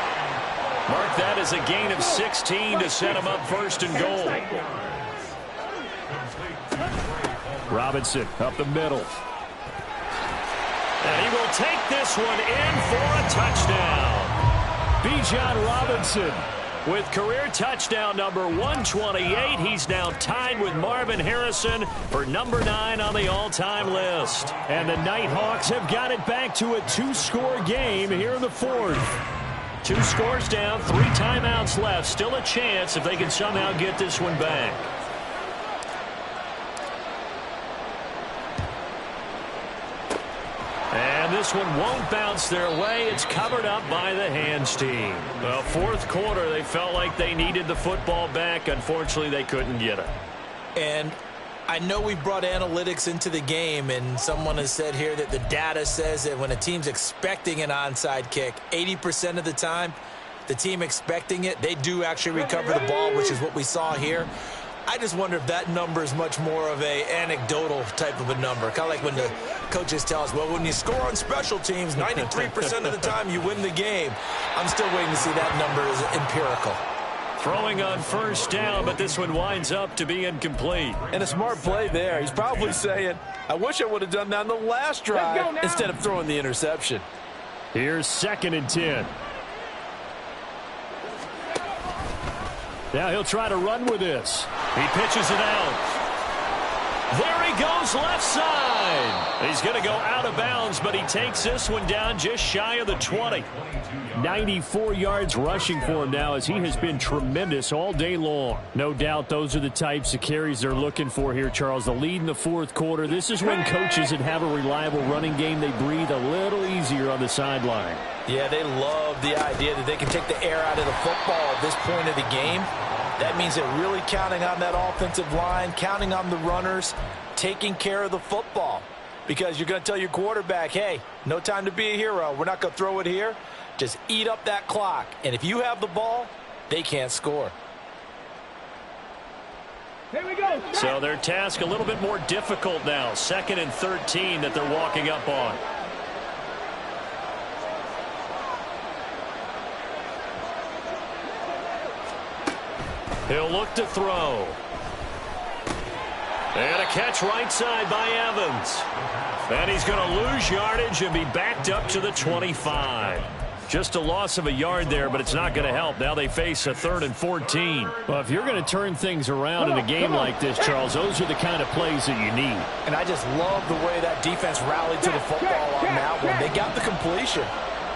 [SPEAKER 1] Mark that as a gain of 16 to set him up 1st and goal. Robinson up the middle. And he will take this one in for a touchdown. Bijan Robinson with career touchdown number 128. He's now tied with Marvin Harrison for number 9 on the all-time list. And the Nighthawks have got it back to a 2-score game here in the 4th. 2 scores down, 3 timeouts left. Still a chance if they can somehow get this one back. And this one won't bounce their way. It's covered up by the hands team. Well, 4th quarter, they felt like they needed the football back. Unfortunately, they couldn't get it.
[SPEAKER 4] And I know we brought analytics into the game, and someone has said here that the data says that when a team's expecting an onside kick, 80% of the time, the team expecting it, they do actually recover the ball, which is what we saw here. I just wonder if that number is much more of a anecdotal type of a number. Kind of like when the coaches tell us, well, when you score on special teams, 93% of the time you win the game. I'm still waiting to see that number is empirical.
[SPEAKER 1] Throwing on 1st down, but this one winds up to be incomplete.
[SPEAKER 5] And a smart play there. He's probably saying, I wish I would have done that on the last drive instead of throwing the interception.
[SPEAKER 1] Here's 2nd and 10. Now he'll try to run with this. He pitches it out. There he goes left side. line. He's going to go out of bounds, but he takes this one down just shy of the 20. 94 yards rushing for him now, as he has been tremendous all day long. No doubt those are the types of carries they're looking for here, Charles. The lead in the fourth quarter. This is when coaches that have a reliable running game, they breathe a little easier on the sideline.
[SPEAKER 4] Yeah, they love the idea that they can take the air out of the football at this point of the game. That means they're really counting on that offensive line, counting on the runners, taking care of the football. Because you're going to tell your quarterback, hey, no time to be a hero. We're not going to throw it here. Just eat up that clock. And if you have the ball, they can't score.
[SPEAKER 2] Here we go.
[SPEAKER 1] So their task a little bit more difficult now. 2nd and 13 that they're walking up on. He'll look to throw. And a catch right side by Evans. And he's going to lose yardage and be backed up to the 25. Just a loss of a yard there, but it's not going to help. Now they face a 3rd and 14. Well, if you're going to turn things around in a game like this, Charles, those are the kind of plays that you need.
[SPEAKER 4] And I just love the way that defense rallied to the football on that one. They got the completion,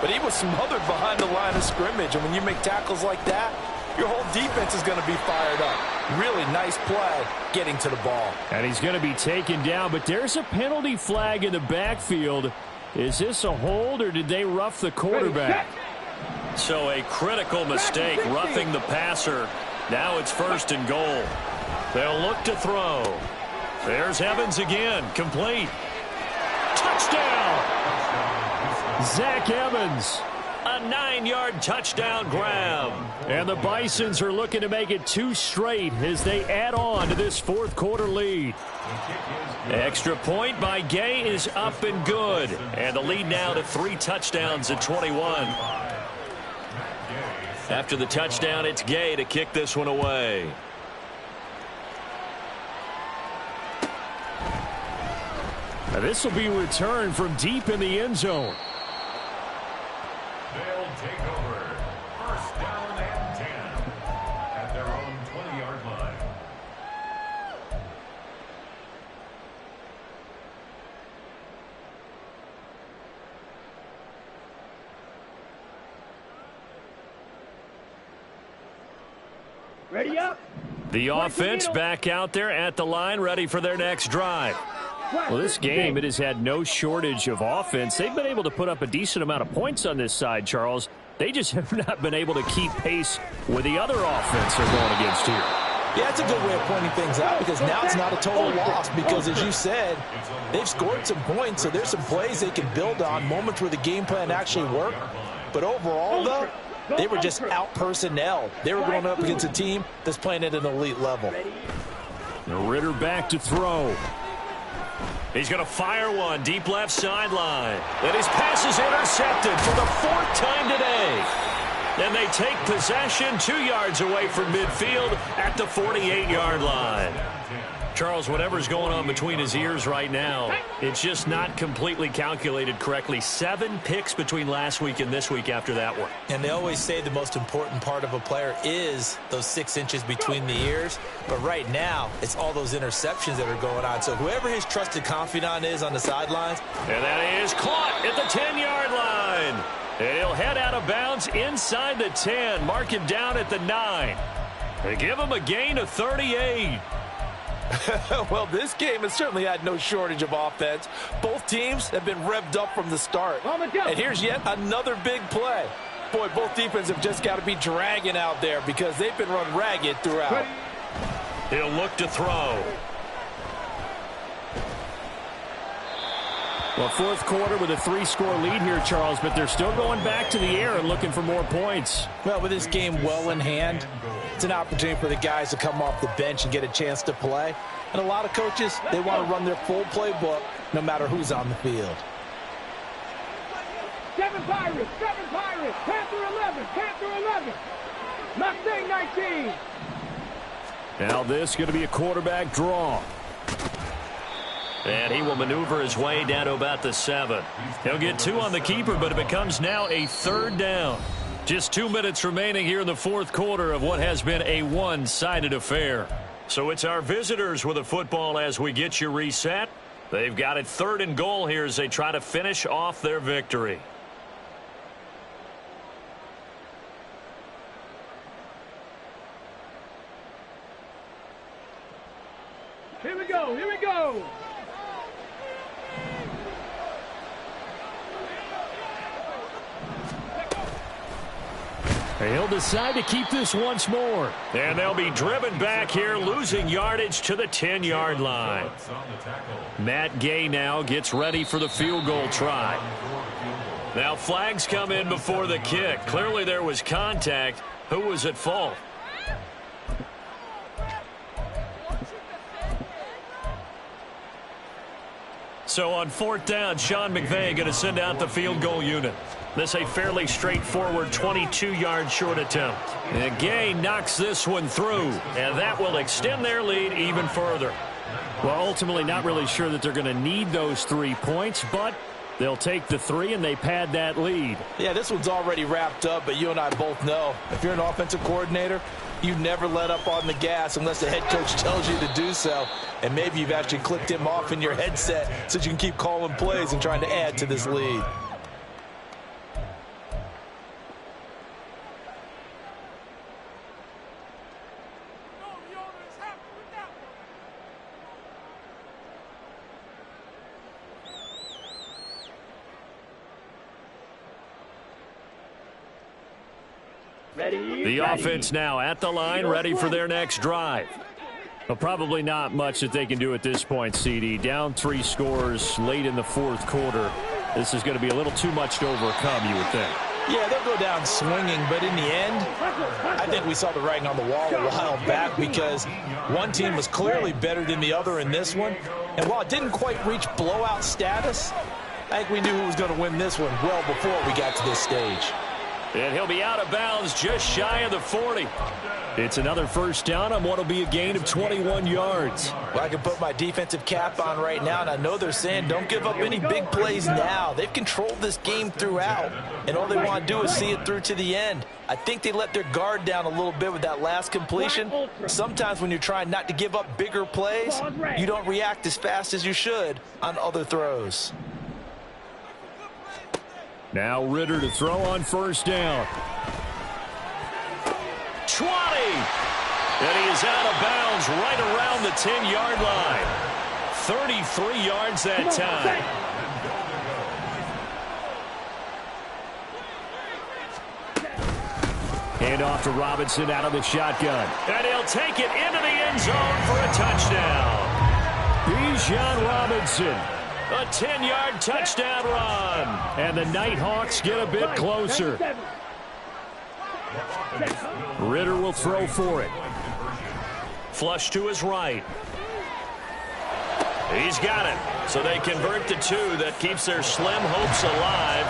[SPEAKER 4] but he was smothered behind the line of scrimmage. And when you make tackles like that, your whole defense is going to be fired up. Really nice play getting to the ball.
[SPEAKER 1] And he's going to be taken down, but there's a penalty flag in the backfield. Is this a hold, or did they rough the quarterback? So a critical mistake, roughing the passer. Now it's 1st and goal. They'll look to throw. There's Evans again, complete. Touchdown! Zach Evans. A 9-yard touchdown grab. And the Bisons are looking to make it 2 straight as they add on to this fourth quarter lead. Extra point by Gay is up and good. And the lead now to 3 touchdowns at 21. After the touchdown, it's Gay to kick this one away. Now this will be returned from deep in the end zone.
[SPEAKER 3] They'll take over. 1st down and 10 at their own 20-yard line.
[SPEAKER 2] Ready up.
[SPEAKER 1] The offense back out there at the line, ready for their next drive. Well, this game, it has had no shortage of offense. They've been able to put up a decent amount of points on this side, Charles. They just have not been able to keep pace with the other offense they're going against here.
[SPEAKER 4] Yeah, that's a good way of pointing things out, because now it's not a total loss, because as you said, they've scored some points, so there's some plays they can build on, moments where the game plan actually worked. But overall, though, they were just out-personnel. They were going up against a team that's playing at an elite level.
[SPEAKER 1] Ritter back to throw. He's going to fire one deep left sideline. And his pass is intercepted for the 4th time today. And they take possession 2 yards away from midfield at the 48-yard line. Charles, whatever's going on between his ears right now, it's just not completely calculated correctly. 7 picks between last week and this week after that one.
[SPEAKER 4] And they always say the most important part of a player is those 6 inches between the ears. But right now, it's all those interceptions that are going on. So whoever his trusted confidant is on the sidelines.
[SPEAKER 1] And that is caught at the 10-yard line. And he'll head out of bounds inside the 10. Mark him down at the 9. They give him a gain of 38.
[SPEAKER 5] Well, this game has certainly had no shortage of offense. Both teams have been revved up from the start. And here's yet another big play. Boy, both defenses have just got to be dragging out there because they've been run ragged throughout.
[SPEAKER 1] He'll look to throw. Well, fourth quarter with a 3-score lead here, Charles, but they're still going back to the air and looking for more points.
[SPEAKER 4] Well, with this game well in hand, it's an opportunity for the guys to come off the bench and get a chance to play. And a lot of coaches, they want to run their full playbook no matter who's on the field.
[SPEAKER 2] 7 Pirates, 7 Pirates, Panther 11, Panther 11, Mustang 19.
[SPEAKER 1] Now this is going to be a quarterback draw. And he will maneuver his way down to about the 7. He'll get 2 on the keeper, but it becomes now a 3rd down. Just 2 minutes remaining here in the fourth quarter of what has been a one-sided affair. So it's our visitors with a football as we get you reset. They've got it 3rd and goal here as they try to finish off their victory.
[SPEAKER 2] Here we go, here we go.
[SPEAKER 1] He'll decide to keep this once more. And they'll be driven back here, losing yardage to the 10-yard line. Matt Gay now gets ready for the field goal try. Now flags come in before the kick. Clearly there was contact. Who was at fault? So on 4th down, Sean McVay going to send out the field goal unit. This a fairly straightforward 22-yard short attempt. And Gay knocks this one through, and that will extend their lead even further. Well, ultimately not really sure that they're going to need those 3 points, but they'll take the 3 and they pad that lead.
[SPEAKER 4] Yeah, this one's already wrapped up, but you and I both know if you're an offensive coordinator, you never let up on the gas unless the head coach tells you to do so. And maybe you've actually clicked him off in your headset so you can keep calling plays and trying to add to this lead.
[SPEAKER 1] The offense now at the line, ready for their next drive. Well, probably not much that they can do at this point, CD. Down 3 scores late in the 4th quarter. This is going to be a little too much to overcome, you would think.
[SPEAKER 4] Yeah, they'll go down swinging, but in the end, I think we saw the writing on the wall a while back because one team was clearly better than the other in this one. And while it didn't quite reach blowout status, I think we knew who was going to win this one well before we got to this stage.
[SPEAKER 1] And he'll be out of bounds just shy of the 40. It's another 1st down on what will be a gain of 21 yards.
[SPEAKER 4] Well, I can put my defensive cap on right now, and I know they're saying don't give up any big plays now. They've controlled this game throughout, and all they want to do is see it through to the end. I think they let their guard down a little bit with that last completion. Sometimes when you're trying not to give up bigger plays, you don't react as fast as you should on other throws.
[SPEAKER 1] Now Ritter to throw on 1st down. 20! And he is out of bounds right around the 10-yard line. 33 yards that time. Hand off to Robinson out of the shotgun. And he'll take it into the end zone for a touchdown. Bijan Robinson. A 10-yard touchdown run. And the Nighthawks get a bit closer. Ritter will throw for it. Flush to his right. He's got it. So they convert the 2. That keeps their slim hopes alive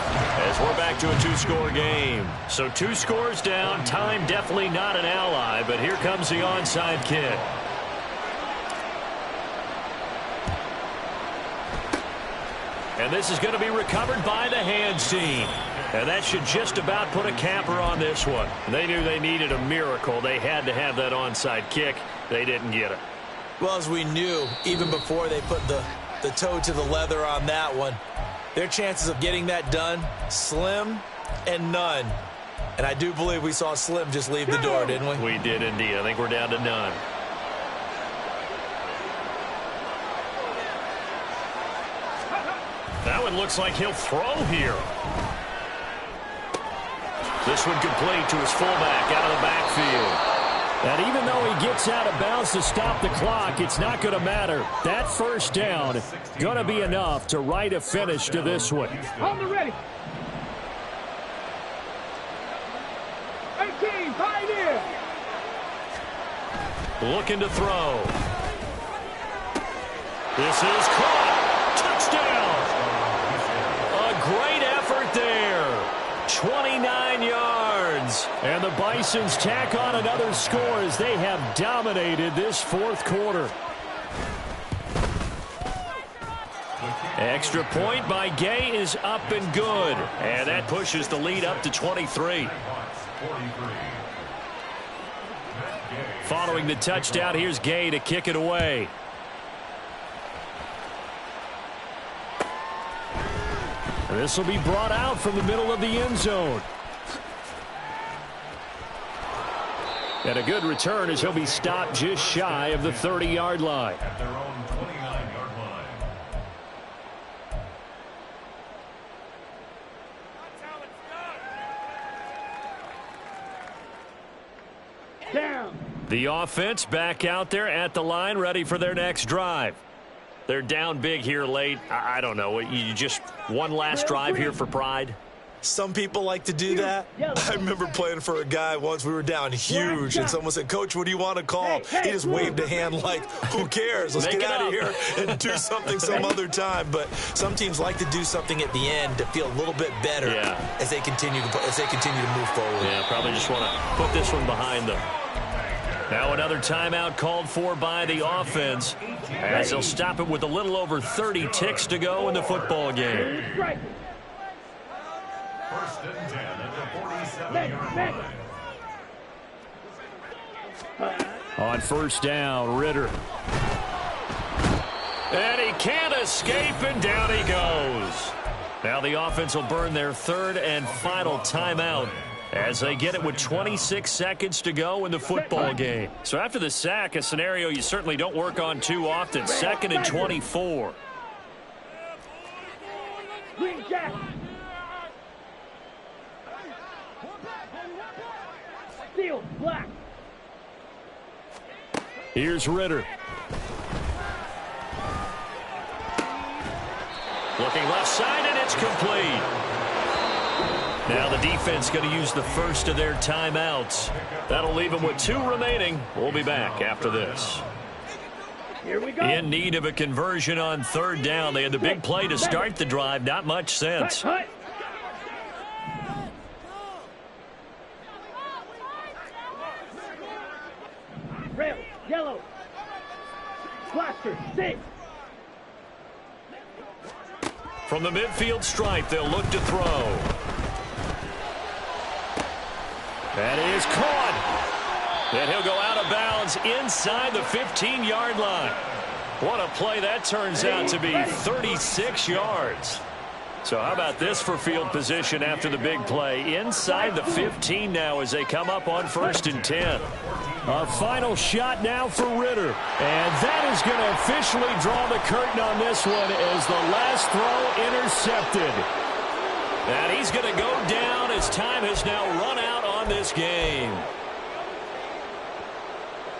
[SPEAKER 1] as we're back to a 2-score game. So 2 scores down. Time definitely not an ally, but here comes the onside kick. And this is going to be recovered by the hands team. And that should just about put a capper on this one. They knew they needed a miracle. They had to have that onside kick. They didn't get it.
[SPEAKER 4] Well, as we knew, even before they put the toe to the leather on that one, their chances of getting that done, slim and none. And I do believe we saw Slim just leave the door, didn't we?
[SPEAKER 1] We did indeed. I think we're down to none. That one looks like he'll throw here. This one complete to his fullback out of the backfield. And even though he gets out of bounds to stop the clock, it's not going to matter. That 1st down going to be enough to write a finish to this one.
[SPEAKER 2] On the ready. 18, Pioneer.
[SPEAKER 1] Looking to throw. This is caught. Touchdown. A great effort there. 29 yards. And the Bisons tack on another score as they have dominated this 4th quarter. Extra point by Gay is up and good. And that pushes the lead up to 23. Following the touchdown, here's Gay to kick it away. And this will be brought out from the middle of the end zone. And a good return as he'll be stopped just shy of the 30-yard line.
[SPEAKER 3] At their own 29-yard line.
[SPEAKER 2] Down.
[SPEAKER 1] The offense back out there at the line, ready for their next drive. They're down big here late. I don't know. You just one last drive here for pride?
[SPEAKER 4] Some people like to do that. I remember playing for a guy once. We were down huge, and someone said, "Coach, what do you want to call?" He just waved a hand like, who cares? Let's get out of here and do something some other time. But some teams like to do something at the end to feel a little bit better as they continue to move forward.
[SPEAKER 1] Yeah, probably just want to put this one behind them. Now another timeout called for by the offense as they'll stop it with a little over 30 ticks to go in the football game.
[SPEAKER 3] First and 10 at the 47-yard line.
[SPEAKER 1] On first down, Ritter. And he can't escape, and down he goes. Now the offense will burn their third and final timeout as they get it with 26 seconds to go in the football game. So after the sack, a scenario you certainly don't work on too often. 2nd and 24.
[SPEAKER 2] Green Jack. Steel, black.
[SPEAKER 1] Here's Ritter. Looking left side, and it's complete. Now the defense going to use the first of their timeouts. That'll leave them with 2 remaining. We'll be back after this.
[SPEAKER 2] Here we go.
[SPEAKER 1] In need of a conversion on third down. They had the big play to start the drive. Not much sense.
[SPEAKER 2] Red, yellow. Cluster, 6.
[SPEAKER 1] From the midfield stripe, they'll look to throw. That is caught. And he'll go out of bounds inside the 15-yard line. What a play that turns out to be, 36 yards. So how about this for field position after the big play? Inside the 15 now as they come up on 1st and 10. A final shot now for Ritter. And that is going to officially draw the curtain on this one as the last throw intercepted. And he's going to go down as time has now run out on this game.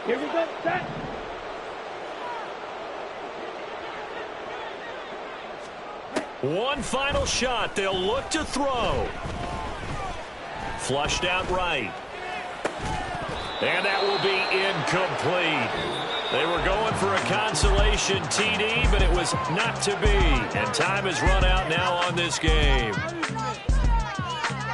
[SPEAKER 2] Here we go, set.
[SPEAKER 1] One final shot. They'll look to throw. Flushed out right. And that will be incomplete. They were going for a consolation TD, but it was not to be. And time has run out now on this game.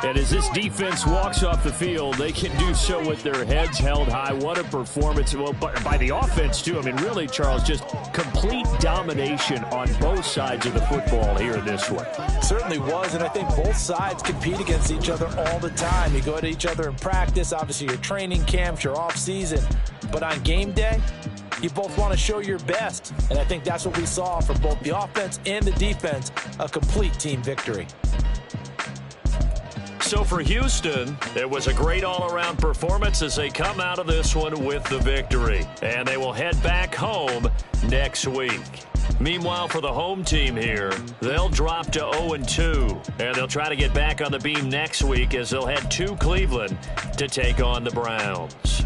[SPEAKER 1] And as this defense walks off the field, they can do so with their heads held high. What a performance. Well, by the offense, too. I mean, really, Charles, just complete domination on both sides of the football here in this one.
[SPEAKER 4] Certainly was, and I think both sides compete against each other all the time. You go to each other in practice, obviously your training camps, your off-season. But on game day, you both want to show your best. And I think that's what we saw from both the offense and the defense, a complete team victory.
[SPEAKER 1] So for Houston, it was a great all-around performance as they come out of this one with the victory. And they will head back home next week. Meanwhile, for the home team here, they'll drop to 0-2. And they'll try to get back on the beam next week as they'll head to Cleveland to take on the Browns.